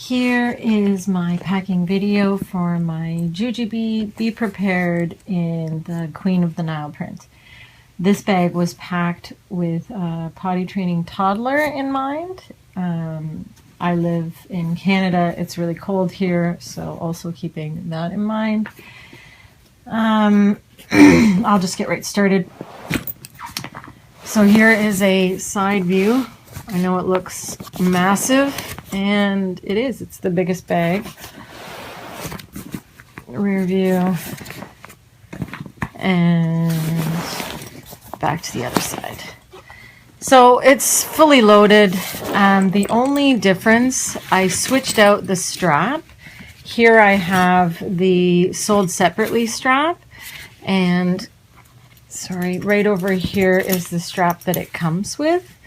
Here is my packing video for my Jujube Be Prepared in the Queen of the Nile print. This bag was packed with a potty training toddler in mind. I live in Canada, it's really cold here, so also keeping that in mind. I'll just get right started. So here is a side view. I know it looks massive, and it is. It's the biggest bag. Rear view. And back to the other side. So it's fully loaded. The only difference, I switched out the strap. Here I have the sold separately strap, and sorry, right over here is the strap that it comes with.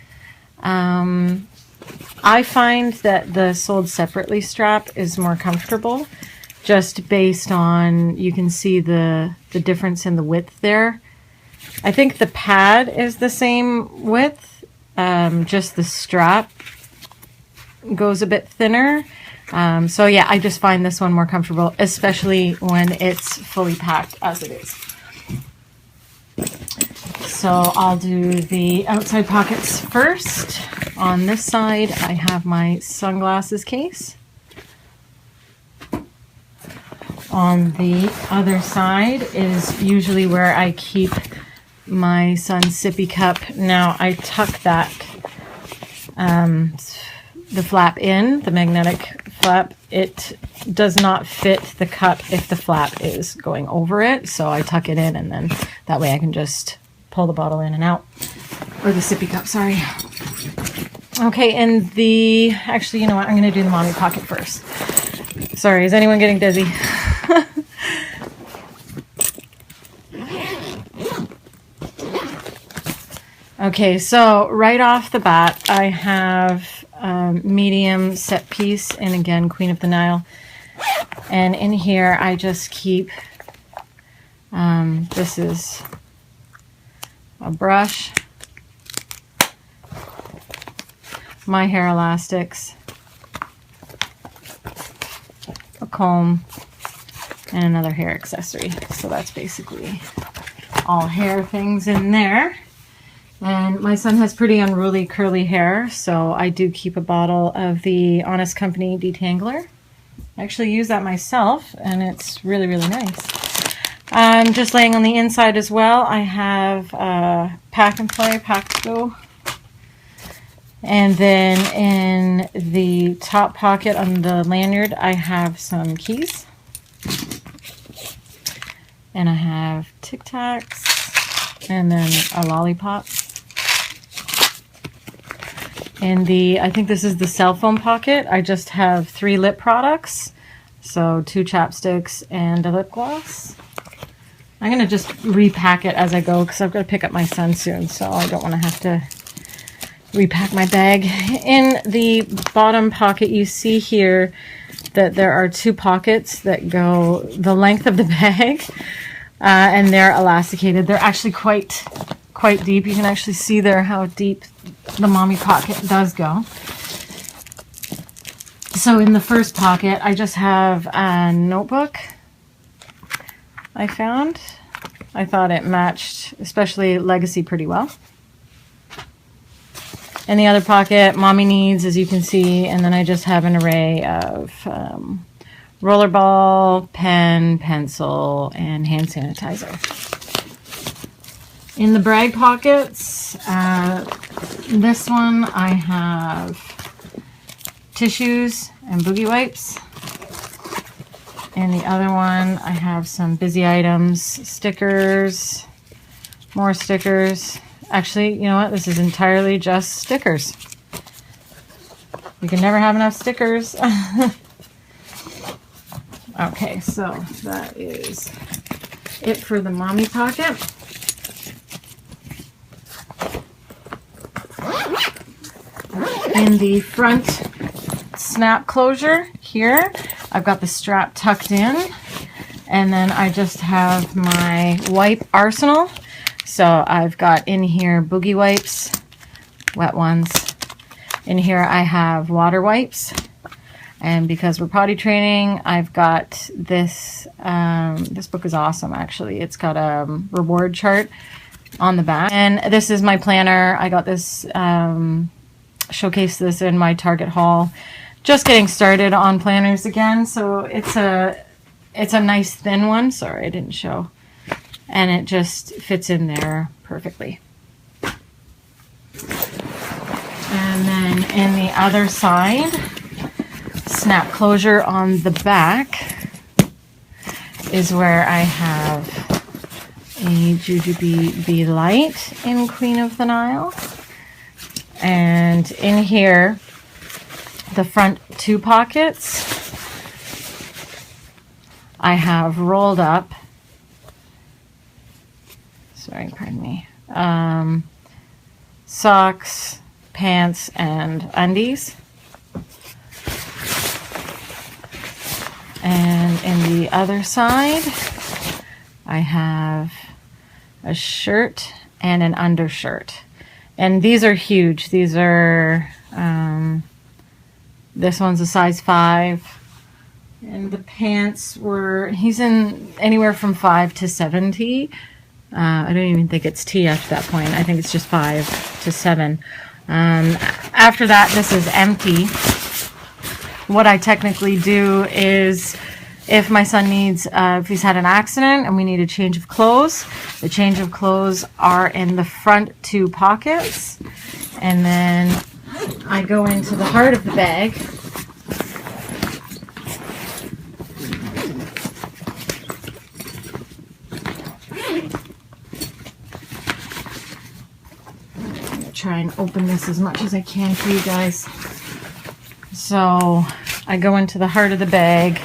I find that the sold separately strap is more comfortable, just based on, you can see the difference in the width there. I think the pad is the same width, just the strap goes a bit thinner. So yeah, I just find this one more comfortable, especially when it's fully packed as it is. So I'll do the outside pockets first. On this side, I have my sunglasses case. On the other side is usually where I keep my son's sippy cup. Now I tuck that, the flap in, the magnetic flap. It does not fit the cup if the flap is going over it, so I tuck it in, and then that way I can just pull the bottle in and out, or the sippy cup, sorry. Okay, and actually, you know what, I'm going to do the mommy pocket first. Sorry, is anyone getting dizzy? Okay, so right off the bat, I have medium set piece, and again, Queen of the Nile. And in here, I just keep, this is a brush, my hair elastics, a comb, and another hair accessory. So that's basically all hair things in there. And my son has pretty unruly curly hair, so I do keep a bottle of the Honest Company detangler. I actually use that myself, and it's really, really nice. Just laying on the inside as well, I have Pack and Play, Pack to Go. And then in the top pocket on the lanyard, I have some keys. And I have Tic Tacs, and then a lollipop. In the, I think this is the cell phone pocket, I just have 3 lip products. So 2 chapsticks and a lip gloss. I'm going to just repack it as I go because I've got to pick up my son soon, so I don't want to have to repack my bag. In the bottom pocket, you see here that there are 2 pockets that go the length of the bag, and they're elasticated. They're actually quite deep. You can actually see there how deep the mommy pocket does go. So in the first pocket, I just have a notebook I found. I thought it matched, especially Legacy, pretty well. In the other pocket, mommy needs, as you can see, and then I just have an array of rollerball, pen, pencil, and hand sanitizer. In the brag pockets, this one I have tissues and boogie wipes. In the other one, I have some busy items, stickers, more stickers. Actually, you know what? This is entirely just stickers. You can never have enough stickers. Okay, so that is it for the mommy pocket. In the front snap closure here, I've got the strap tucked in, and then I just have my wipe arsenal. So I've got in here boogie wipes, wet ones. In here I have water wipes, And because we're potty training, I've got this, this book is awesome actually. It's got a reward chart on the back. And this is my planner. I got this, showcased this in my Target haul. Just getting started on planners again. So it's a nice thin one. Sorry, I didn't show. And it just fits in there perfectly. And then in the other side, snap closure on the back is where I have a Jujube Be Light in Queen of the Nile. And in here, the front 2 pockets, I have rolled up, sorry, pardon me, socks, pants, and undies. And in the other side, I have a shirt and an undershirt. And these are huge. These are, this one's a size 5. And the pants were, he's in anywhere from 5 to 7T. I don't even think it's T at that point. I think it's just 5 to 7. After that, this is empty. What I technically do is, if my son needs, if he's had an accident and we need a change of clothes, the change of clothes are in the front 2 pockets. And then I go into the heart of the bag. I'm gonna try and open this as much as I can for you guys. So I go into the heart of the bag.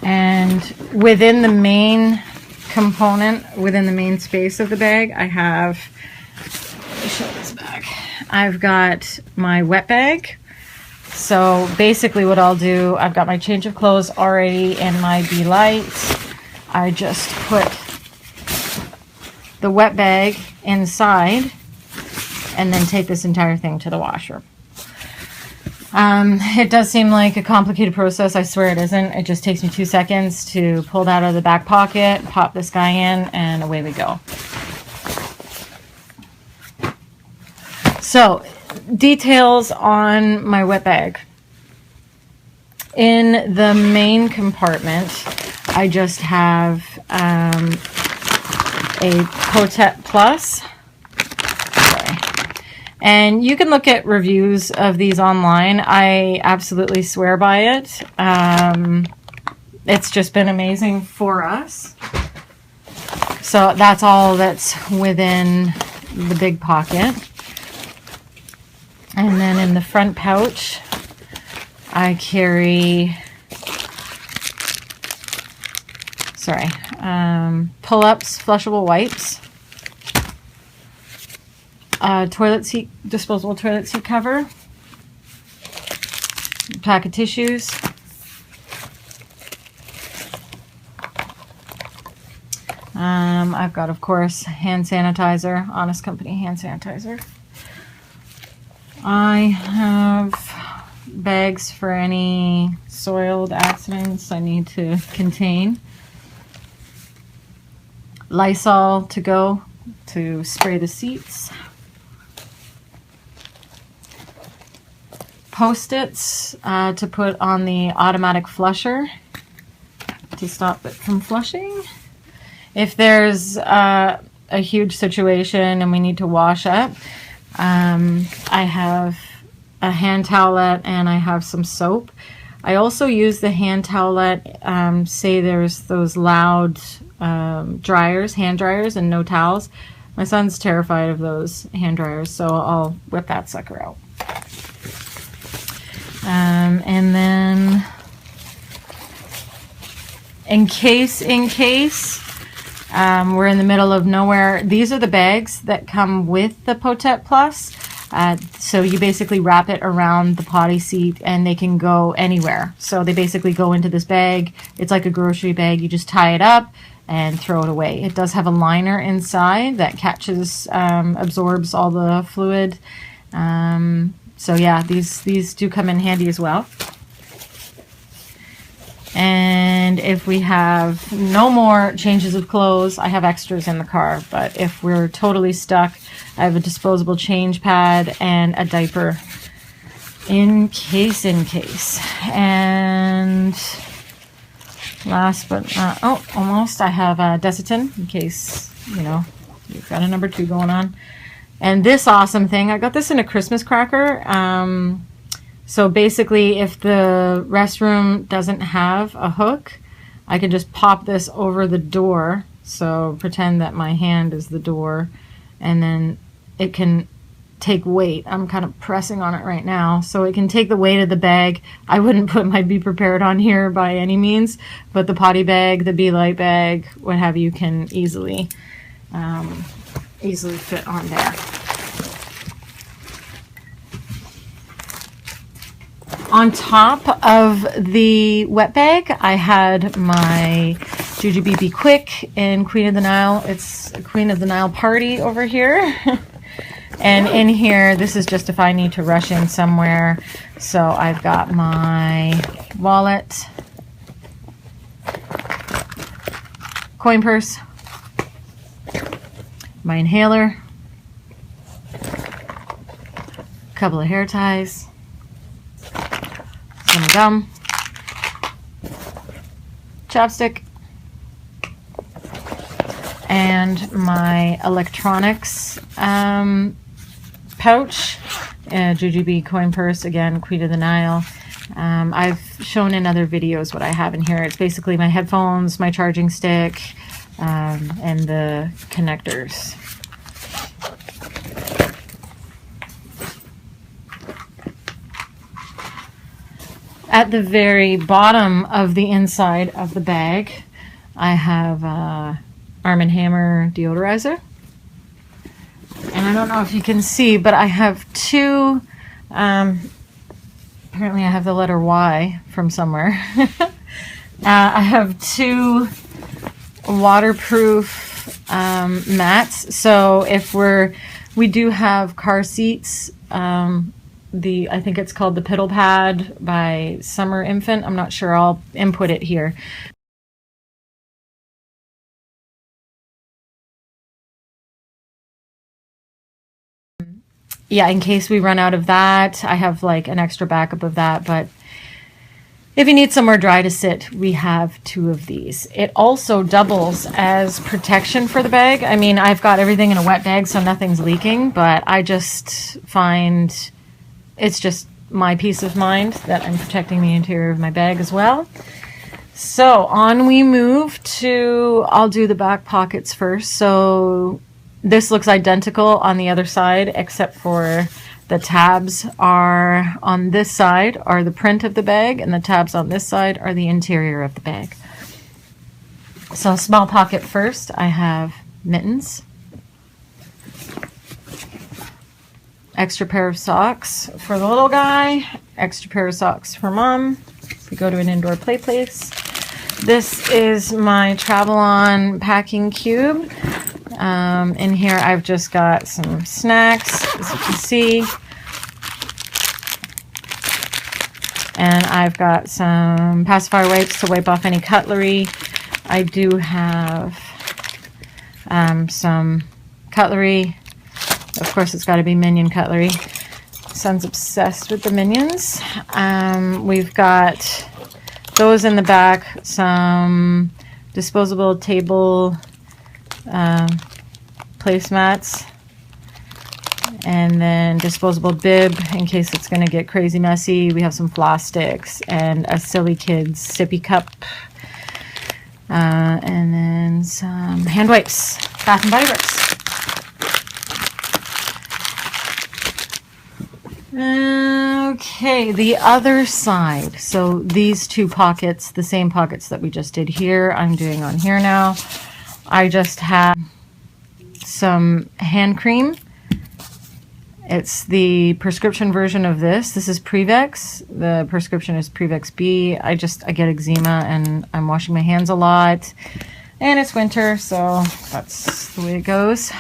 And within the main component, within the main space of the bag, I have, let me show this back. I've got my wet bag. So basically what I'll do, I've got my change of clothes already in my Be Light. I just put the wet bag inside and then take this entire thing to the washer. It does seem like a complicated process. I swear it isn't. It just takes me 2 seconds to pull that out of the back pocket, pop this guy in, and away we go. So, details on my wet bag. In the main compartment, I just have a Potette Plus. And you can look at reviews of these online. I absolutely swear by it. It's just been amazing for us. So that's all that's within the big pocket. And then in the front pouch, I carry, pull-ups, flushable wipes. Toilet seat, disposable toilet seat cover, pack of tissues, I've got, of course, hand sanitizer, Honest Company hand sanitizer. I have bags for any soiled accidents I need to contain, Lysol to go to spray the seats, Post-its to put on the automatic flusher to stop it from flushing. If there's a huge situation and we need to wash up, I have a hand towelette and I have some soap. I also use the hand towelette, say there's those loud dryers, hand dryers, and no towels. My son's terrified of those hand dryers, so I'll whip that sucker out. And then in case we're in the middle of nowhere, these are the bags that come with the Potette Plus. So you basically wrap it around the potty seat and they can go anywhere. So they basically go into this bag. It's like a grocery bag. You just tie it up and throw it away. It does have a liner inside that catches, absorbs all the fluid. So yeah, these do come in handy as well. And if we have no more changes of clothes, I have extras in the car. But if we're totally stuck, I have a disposable change pad and a diaper in case. And last but almost, I have a Desitin in case, you know, you've got a number 2 going on. And this awesome thing, I got this in a Christmas cracker. So basically, if the restroom doesn't have a hook, I can just pop this over the door. So pretend that my hand is the door, and then it can take weight. I'm kind of pressing on it right now. So it can take the weight of the bag. I wouldn't put my Be Prepared on here by any means, but the potty bag, the Be Light bag, what have you, can easily fit on there. On top of the wet bag, I had my Jujube Be Quick in Queen of the Nile. It's a Queen of the Nile party over here. And in here, this is just if I need to rush in somewhere. So I've got my wallet, coin purse, my inhaler, a couple of hair ties, some gum, chapstick, and my electronics pouch, Jujube coin purse, again, Queen of the Nile. I've shown in other videos what I have in here. It's basically my headphones, my charging stick, and the connectors. At the very bottom of the inside of the bag, I have Arm & Hammer deodorizer. And I don't know if you can see, but I have 2, apparently I have the letter Y from somewhere. I have 2 waterproof mats. So if we do have car seats, I think it's called the Piddle Pad by Summer Infant. I'm not sure. I'll input it here. Yeah, in case we run out of that, I have like an extra backup of that. But if you need somewhere dry to sit, we have 2 of these. It also doubles as protection for the bag. I mean, I've got everything in a wet bag, so nothing's leaking, but I just find it's just my peace of mind that I'm protecting the interior of my bag as well. So on we move to, I'll do the back pockets first. So this looks identical on the other side, except for the tabs are on this side are the print of the bag, and the tabs on this side are the interior of the bag. So small pocket first, I have mittens, extra pair of socks for the little guy, extra pair of socks for mom if we go to an indoor play place. This is my Travel-On packing cube. In here I've just got some snacks, as you can see, and I've got some pacifier wipes to wipe off any cutlery. I do have some cutlery. Of course, it's got to be Minion cutlery. Son's obsessed with the Minions. We've got those in the back, some disposable table placemats, and then disposable bib in case it's going to get crazy messy. We have some floss sticks and a Silly Kids sippy cup, and then some hand wipes, Bath and Body Works. Okay, the other side. So these 2 pockets, the same pockets that we just did here, I'm doing on here now. I just have some hand cream. It's the prescription version of this. This is Prevex. The prescription is Prevex B. I get eczema and I'm washing my hands a lot. And it's winter, so that's the way it goes.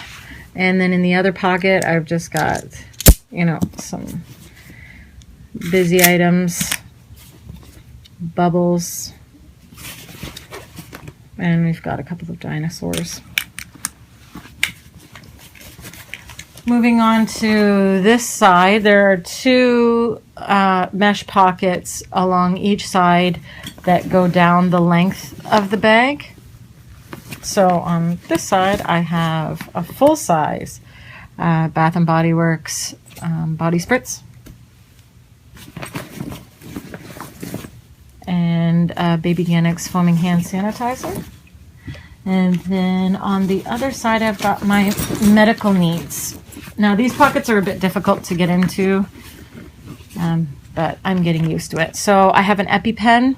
And then in the other pocket, I've just got, you know, some busy items, bubbles, and we've got a couple of dinosaurs. Moving on to this side, there are two mesh pockets along each side that go down the length of the bag. So on this side, I have a full-size Bath & Body Works body spritz and Baby Organics foaming hand sanitizer. And then on the other side, I've got my medical needs. Now, these pockets are a bit difficult to get into, but I'm getting used to it. So I have an EpiPen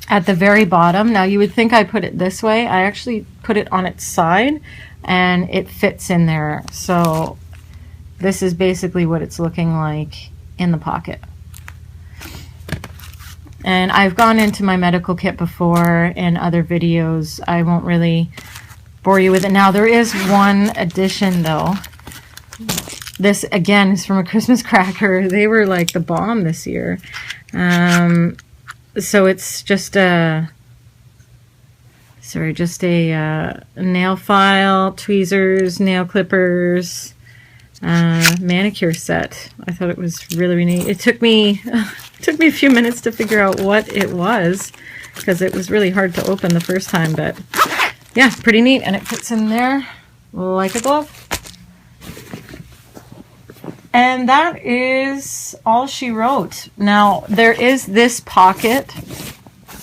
at the very bottom. Now, you would think I put it this way. I actually put it on its side, and it fits in there. So this is basically what it's looking like in the pocket. And I've gone into my medical kit before in other videos. I won't really bore you with it. Now, there is one addition, though. This, again, is from a Christmas cracker. They were like the bomb this year. So it's just a nail file, tweezers, nail clippers, manicure set. I thought it was really neat. It took me a few minutes to figure out what it was because it was really hard to open the first time, but yeah, pretty neat, and it fits in there like a glove. And that is all she wrote. Now, there is this pocket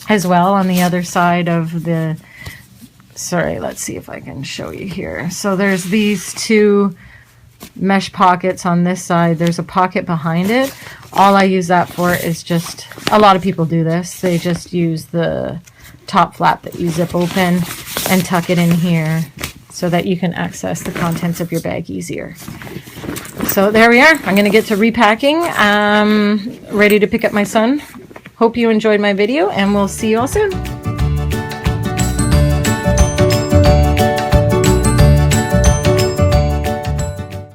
as well on the other side of the, sorry, let's see if I can show you here. So there's these two mesh pockets on this side. There's a pocket behind it. All I use that for is just, a lot of people do this. They just use the top flap that you zip open and tuck it in here so that you can access the contents of your bag easier. So there we are. I'm going to get to repacking. Ready to pick up my son. Hope you enjoyed my video, and we'll see you all soon.